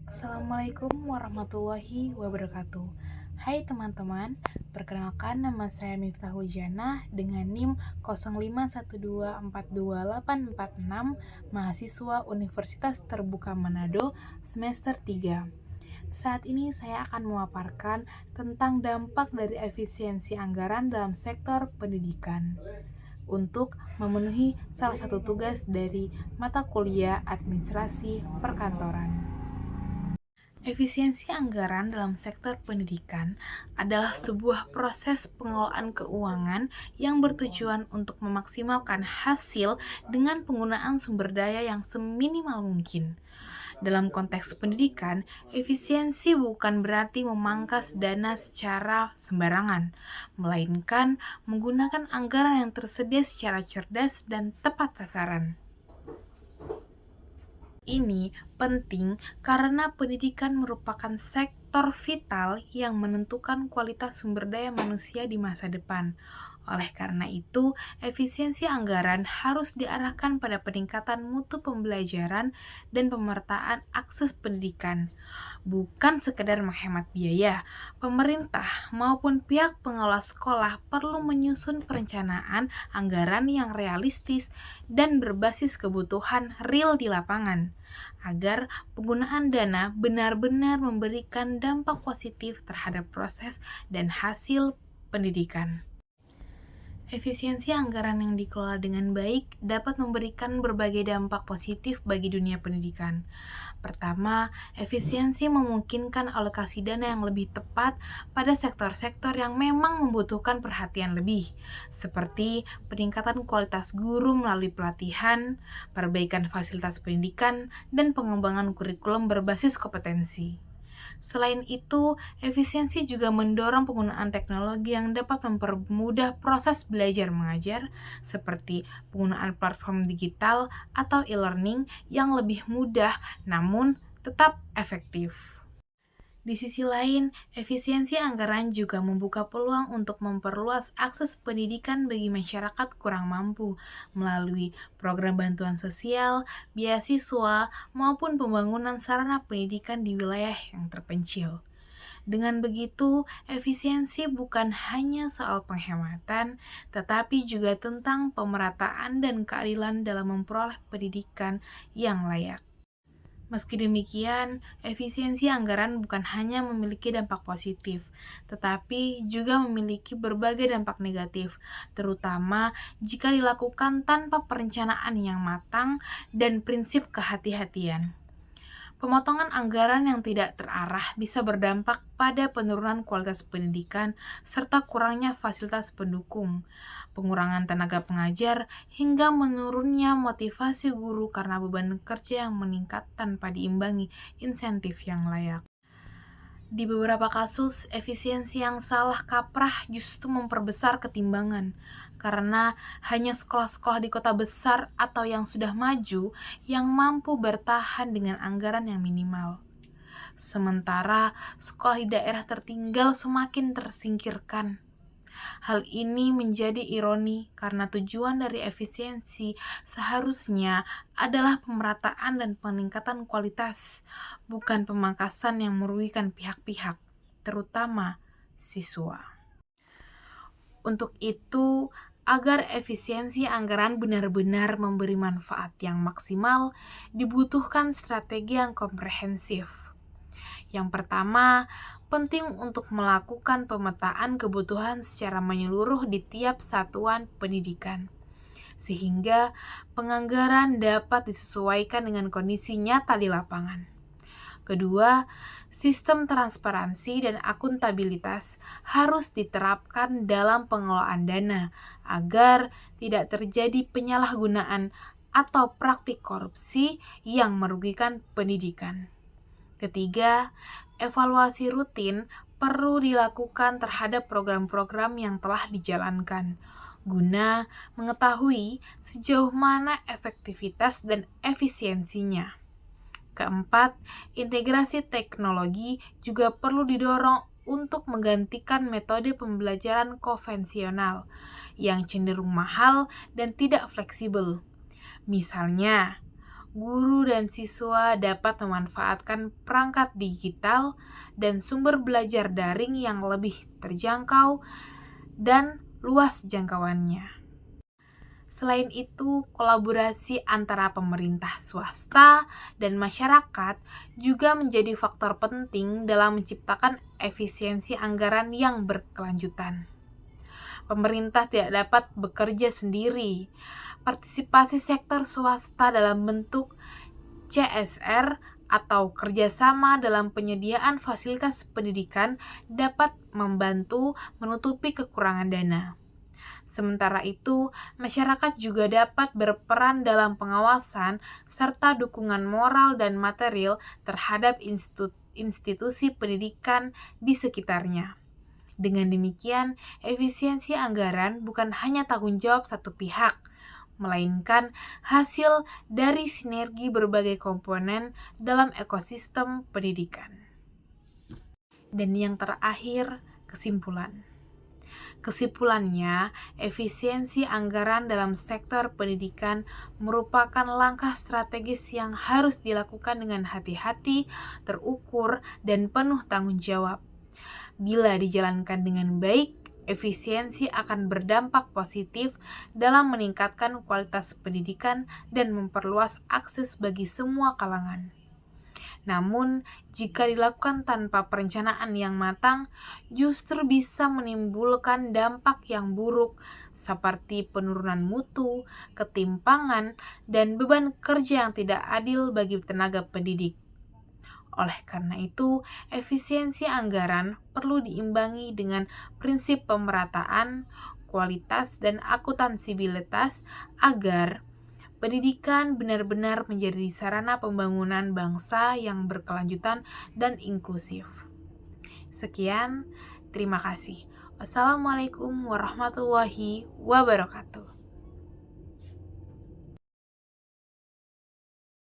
Assalamualaikum warahmatullahi wabarakatuh. Hai teman-teman, perkenalkan nama saya Miftahul Janah dengan NIM 0512428446, mahasiswa Universitas Terbuka Manado, semester 3. Saat ini saya akan memaparkan tentang dampak dari efisiensi anggaran dalam sektor pendidikan untuk memenuhi salah satu tugas dari mata kuliah administrasi perkantoran. Efisiensi anggaran dalam sektor pendidikan adalah sebuah proses pengelolaan keuangan yang bertujuan untuk memaksimalkan hasil dengan penggunaan sumber daya yang seminimal mungkin. Dalam konteks pendidikan, efisiensi bukan berarti memangkas dana secara sembarangan, melainkan menggunakan anggaran yang tersedia secara cerdas dan tepat sasaran. Ini penting karena pendidikan merupakan sektor vital yang menentukan kualitas sumber daya manusia di masa depan. Oleh karena itu, efisiensi anggaran harus diarahkan pada peningkatan mutu pembelajaran dan pemertaan akses pendidikan. Bukan sekedar menghemat biaya, pemerintah maupun pihak pengelola sekolah perlu menyusun perencanaan anggaran yang realistis dan berbasis kebutuhan real di lapangan, agar penggunaan dana benar-benar memberikan dampak positif terhadap proses dan hasil pendidikan. Efisiensi anggaran yang dikelola dengan baik dapat memberikan berbagai dampak positif bagi dunia pendidikan. Pertama, efisiensi memungkinkan alokasi dana yang lebih tepat pada sektor-sektor yang memang membutuhkan perhatian lebih, seperti peningkatan kualitas guru melalui pelatihan, perbaikan fasilitas pendidikan, dan pengembangan kurikulum berbasis kompetensi. Selain itu, efisiensi juga mendorong penggunaan teknologi yang dapat mempermudah proses belajar mengajar, seperti penggunaan platform digital atau e-learning yang lebih mudah namun tetap efektif. Di sisi lain, efisiensi anggaran juga membuka peluang untuk memperluas akses pendidikan bagi masyarakat kurang mampu melalui program bantuan sosial, beasiswa, maupun pembangunan sarana pendidikan di wilayah yang terpencil. Dengan begitu, efisiensi bukan hanya soal penghematan, tetapi juga tentang pemerataan dan keadilan dalam memperoleh pendidikan yang layak. Meski demikian, efisiensi anggaran bukan hanya memiliki dampak positif, tetapi juga memiliki berbagai dampak negatif, terutama jika dilakukan tanpa perencanaan yang matang dan prinsip kehati-hatian. Pemotongan anggaran yang tidak terarah bisa berdampak pada penurunan kualitas pendidikan serta kurangnya fasilitas pendukung, pengurangan tenaga pengajar, hingga menurunnya motivasi guru karena beban kerja yang meningkat tanpa diimbangi insentif yang layak. Di beberapa kasus, efisiensi yang salah kaprah justru memperbesar ketimbangan, karena hanya sekolah-sekolah di kota besar atau yang sudah maju yang mampu bertahan dengan anggaran yang minimal. Sementara sekolah di daerah tertinggal semakin tersingkirkan. Hal ini menjadi ironi karena tujuan dari efisiensi seharusnya adalah pemerataan dan peningkatan kualitas, bukan pemangkasan yang merugikan pihak-pihak, terutama siswa. Untuk itu, agar efisiensi anggaran benar-benar memberi manfaat yang maksimal, dibutuhkan strategi yang komprehensif. Yang pertama, penting untuk melakukan pemetaan kebutuhan secara menyeluruh di tiap satuan pendidikan, sehingga penganggaran dapat disesuaikan dengan kondisi nyata di lapangan. Kedua, sistem transparansi dan akuntabilitas harus diterapkan dalam pengelolaan dana agar tidak terjadi penyalahgunaan atau praktik korupsi yang merugikan pendidikan. Ketiga, evaluasi rutin perlu dilakukan terhadap program-program yang telah dijalankan, guna mengetahui sejauh mana efektivitas dan efisiensinya. Keempat, integrasi teknologi juga perlu didorong untuk menggantikan metode pembelajaran konvensional yang cenderung mahal dan tidak fleksibel. Misalnya, guru dan siswa dapat memanfaatkan perangkat digital dan sumber belajar daring yang lebih terjangkau dan luas jangkauannya. Selain itu, kolaborasi antara pemerintah swasta dan masyarakat juga menjadi faktor penting dalam menciptakan efisiensi anggaran yang berkelanjutan. Pemerintah tidak dapat bekerja sendiri. Partisipasi sektor swasta dalam bentuk CSR atau kerjasama dalam penyediaan fasilitas pendidikan dapat membantu menutupi kekurangan dana. Sementara itu, masyarakat juga dapat berperan dalam pengawasan serta dukungan moral dan material terhadap institusi pendidikan di sekitarnya. Dengan demikian, efisiensi anggaran bukan hanya tanggung jawab satu pihak, melainkan hasil dari sinergi berbagai komponen dalam ekosistem pendidikan. Dan yang terakhir, kesimpulan. Kesimpulannya, efisiensi anggaran dalam sektor pendidikan merupakan langkah strategis yang harus dilakukan dengan hati-hati, terukur, dan penuh tanggung jawab. Bila dijalankan dengan baik, efisiensi akan berdampak positif dalam meningkatkan kualitas pendidikan dan memperluas akses bagi semua kalangan. Namun, jika dilakukan tanpa perencanaan yang matang, justru bisa menimbulkan dampak yang buruk seperti penurunan mutu, ketimpangan, dan beban kerja yang tidak adil bagi tenaga pendidik. Oleh karena itu, efisiensi anggaran perlu diimbangi dengan prinsip pemerataan, kualitas, dan akutansibilitas agar pendidikan benar-benar menjadi sarana pembangunan bangsa yang berkelanjutan dan inklusif. Sekian, terima kasih. Wassalamualaikum warahmatullahi wabarakatuh.